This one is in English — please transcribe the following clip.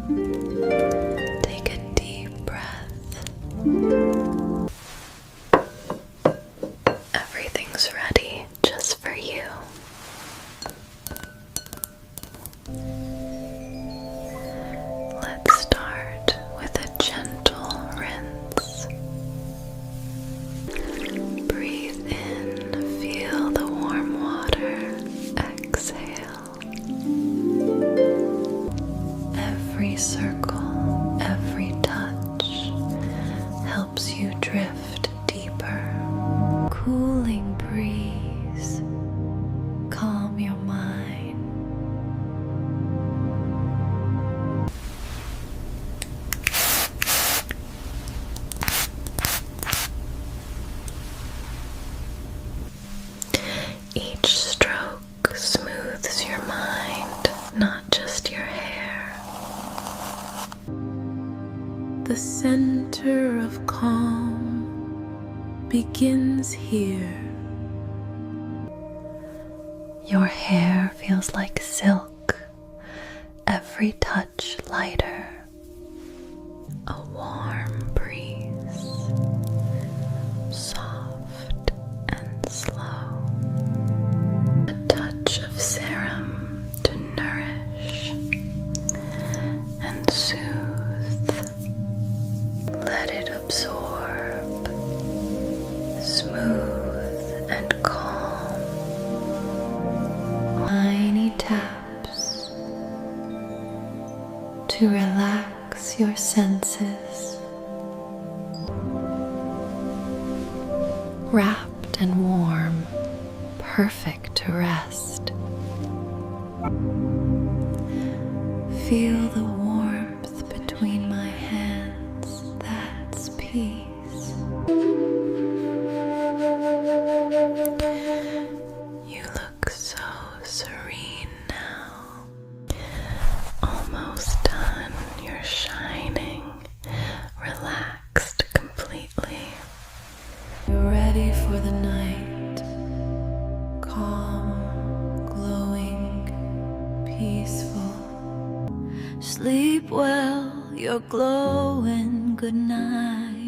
Take a deep breath. Everything's ready just for you. Let's start with a gentle rinse. Breathe in, feel the warm water. Exhale. Every circle, every touch helps you drift deeper. Cooling breeze, calm your mind. Each stroke smooths your mind, not just your hair. The center of calm begins here. Your hair feels like silk, every touch lighter. A warm breeze, soft and slow. A touch of serum to nourish and soothe. Let it absorb, smooth and calm. Tiny taps to relax your senses. Wrapped and warm, perfect to rest. Feel the warmth between my hands, that's peace. You look so serene now. Almost done, you're shining, relaxed completely. You're ready for the night, calm, glowing, peaceful. Sleep well, you're glowing, good night.